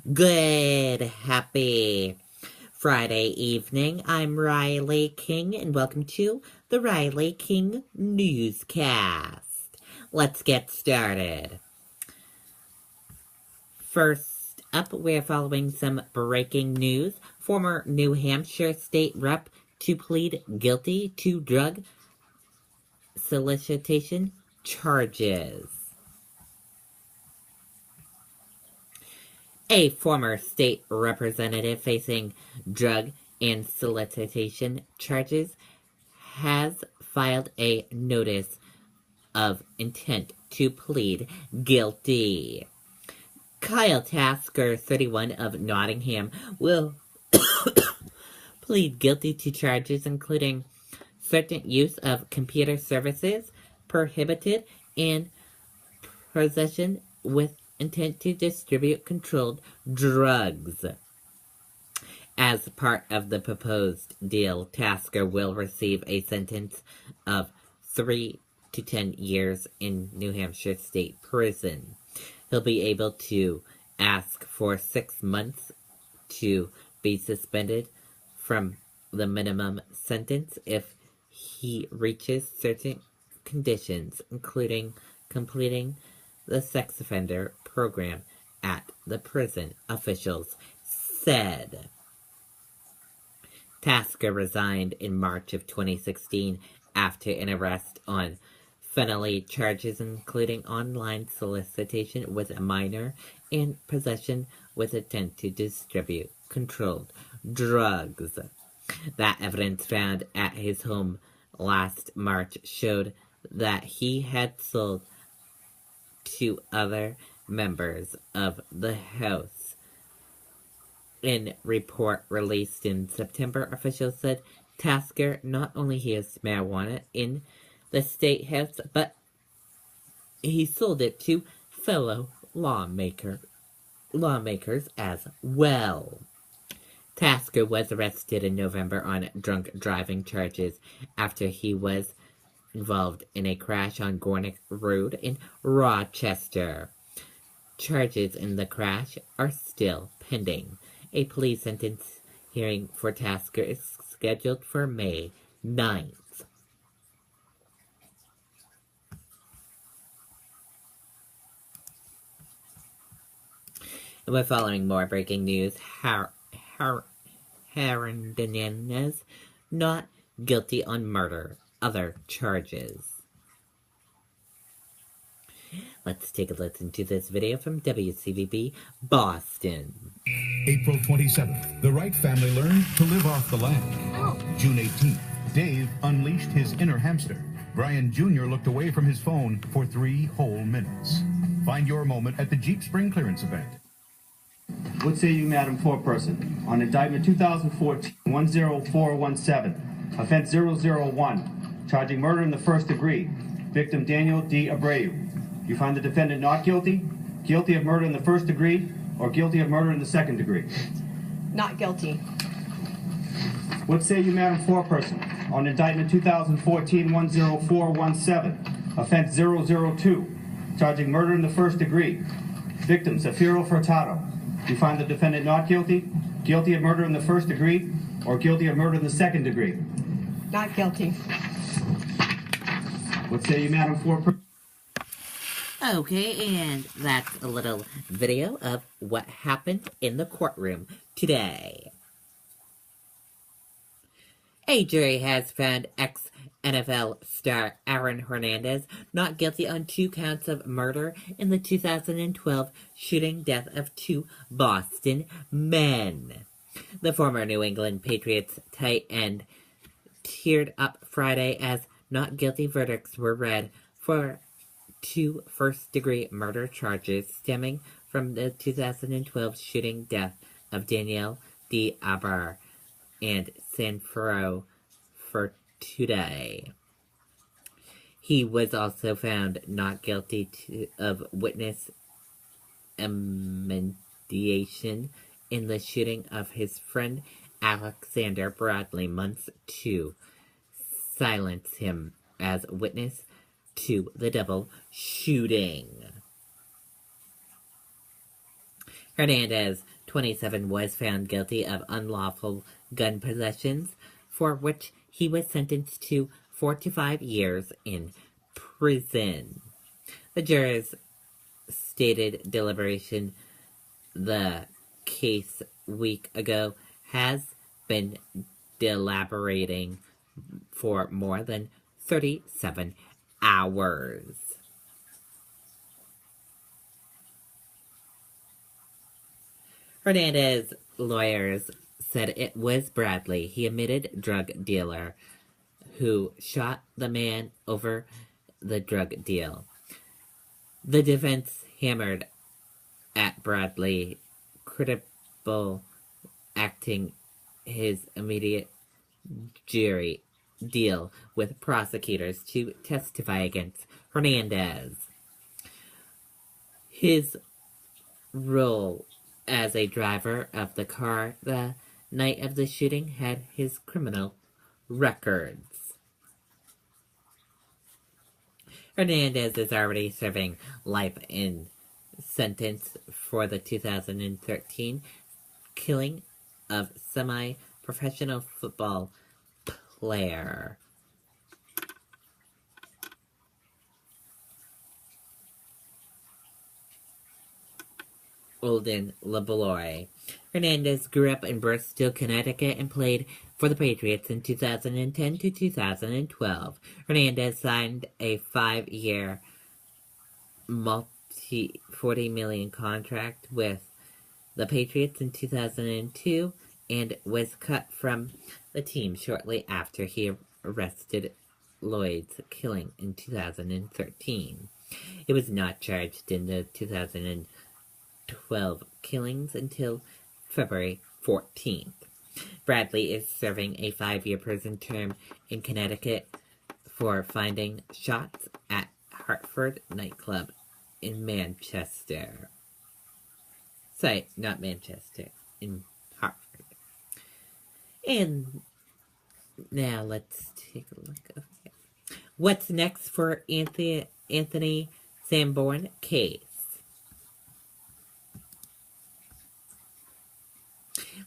Good, happy Friday evening. I'm Riley King, and welcome to the Riley King Newscast. Let's get started. First up, we're following some breaking news. Former New Hampshire state rep to plead guilty to drug solicitation charges. A former state representative facing drug and solicitation charges has filed a notice of intent to plead guilty. Kyle Tasker, 31 of Nottingham, will plead guilty to charges including certain use of computer services, prohibited, and possession with intent to distribute controlled drugs. As part of the proposed deal, Tasker will receive a sentence of 3 to 10 years in New Hampshire State Prison. He'll be able to ask for 6 months to be suspended from the minimum sentence if he reaches certain conditions, including completing the sex offender program at the prison, officials said. Tasker resigned in March of 2016 after an arrest on felony charges including online solicitation with a minor and possession with intent to distribute controlled drugs. That evidence found at his home last March showed that he had sold to other members of the House. In a report released in September, officials said Tasker not only has marijuana in the state house, but he sold it to fellow lawmakers as well. Tasker was arrested in November on drunk driving charges after he was involved in a crash on Gornick Road in Rochester. Charges in the crash are still pending. A plea sentence hearing for Tasker is scheduled for May 9th. And we're following more breaking news. Hernandez not guilty on murder. Other charges. Let's take a listen to this video from WCVB Boston. April 27th, the Wright family learned to live off the land. June 18th, Dave unleashed his inner hamster. Brian Jr. looked away from his phone for 3 whole minutes. Find your moment at the Jeep Spring Clearance event. What say you, Madam Foreperson, on indictment 2014-10417, offense 001, charging murder in the first degree, victim Daniel D. Abreu. You find the defendant not guilty, guilty of murder in the first degree, or guilty of murder in the second degree? Not guilty. What say you, Madam Foreperson, on indictment 2014-10417, offense 002, charging murder in the first degree, victim Zafiro Furtado. You find the defendant not guilty, guilty of murder in the first degree, or guilty of murder in the second degree? Not guilty. What say you, Madam Foreperson? Okay, and that's a little video of what happened in the courtroom today. A jury has found ex-NFL star Aaron Hernandez not guilty on 2 counts of murder in the 2012 shooting death of 2 Boston men. The former New England Patriots tight end teared up Friday as not guilty verdicts were read for 2 first-degree murder charges stemming from the 2012 shooting death of Danielle D. Abar and Sanfero for today. He was also found not guilty of witness mediation in the shooting of his friend Alexander Bradley months to silence him as witness to the double shooting. Hernandez, 27, was found guilty of unlawful gun possessions, for which he was sentenced to 4 to 5 years in prison. The jurors stated deliberation the case week ago has been deliberating for more than 37 hours. Hernandez's lawyers said it was Bradley, he admitted drug dealer, who shot the man over the drug deal. The defense hammered at Bradley, critical acting his immediate jury deal with prosecutors to testify against Hernandez. His role as a driver of the car the night of the shooting had his criminal records. Hernandez is already serving life in sentence for the 2013 killing of semi-professional football player Olden LeBloy. Hernandez grew up in Bristol, Connecticut, and played for the Patriots in 2010 to 2012. Hernandez signed a 5-year, $40 million contract with the Patriots in 2002 and was cut from the team shortly after he arrested Lloyd's killing in 2013. He was not charged in the 2012 killings until February 14th. Bradley is serving a 5-year prison term in Connecticut for finding shots at Hartford nightclub in Manchester. Sorry, not Manchester, in Hartford. And now let's take a look. Okay. What's next for Anthony Sanborn case?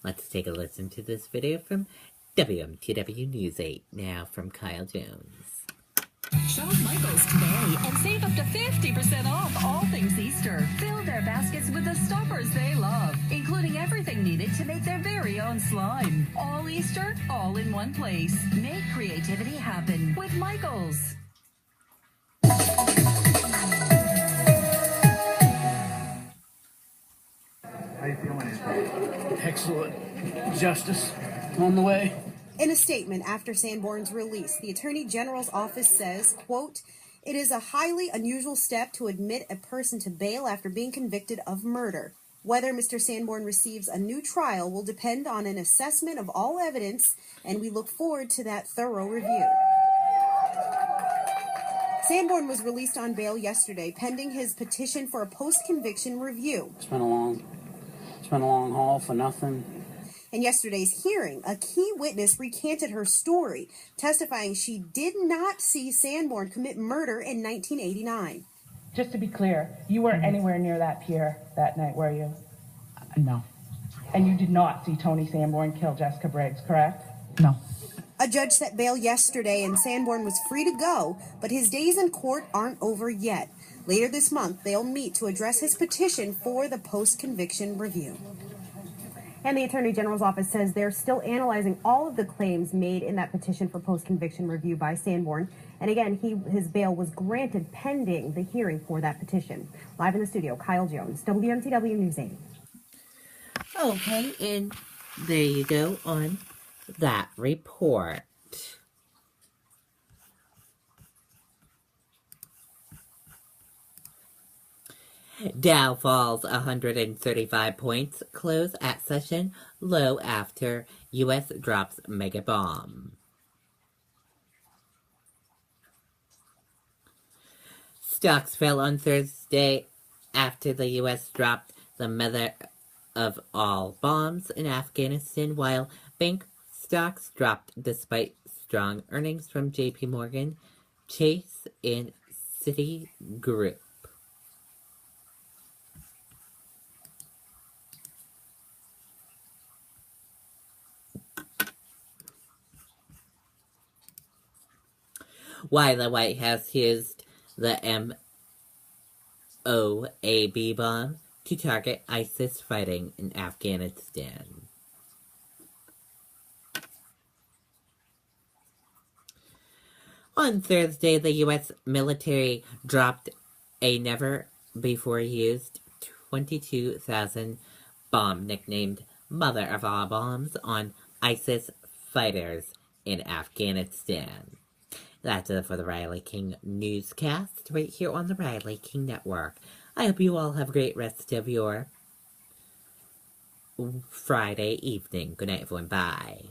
Let's take a listen to this video from WMTW News 8, now from Kyle Jones. Shop Michael's today and save up to 50% off all things Easter. Fill their baskets with the stoppers they love, including everything needed to make their very own slime. All Easter, all in one place. Make creativity happen with Michael's. How you feeling, Anthony? Excellent. Justice on the way. In a statement after Sanborn's release, the Attorney General's office says, quote, "It is a highly unusual step to admit a person to bail after being convicted of murder. Whether Mr. Sanborn receives a new trial will depend on an assessment of all evidence, and we look forward to that thorough review." Sanborn was released on bail yesterday, pending his petition for a post-conviction review. It's been a long haul for nothing. In yesterday's hearing, a key witness recanted her story, testifying she did not see Sanborn commit murder in 1989. Just to be clear, you weren't anywhere near that pier that night, were you? No. And you did not see Tony Sanborn kill Jessica Briggs, correct? No. A judge set bail yesterday and Sanborn was free to go, but his days in court aren't over yet. Later this month, they'll meet to address his petition for the post-conviction review. And the Attorney General's office says they're still analyzing all of the claims made in that petition for post-conviction review by Sanborn. And again, his bail was granted pending the hearing for that petition. Live in the studio, Kyle Jones, WMTW News 8. Okay, and there you go on that report. Dow falls 135 points, close at session low after U.S. drops mega bomb. Stocks fell on Thursday after the U.S. dropped the mother of all bombs in Afghanistan, while bank stocks dropped despite strong earnings from J.P. Morgan, Chase, and Citigroup. Why the White House used the MOAB bomb to target ISIS fighting in Afghanistan. On Thursday, the U.S. military dropped a never-before-used 22,000 bomb nicknamed Mother of All Bombs on ISIS fighters in Afghanistan. That's it for the Riley King Newscast right here on the Riley King Network. I hope you all have a great rest of your Friday evening. Good night, everyone. Bye.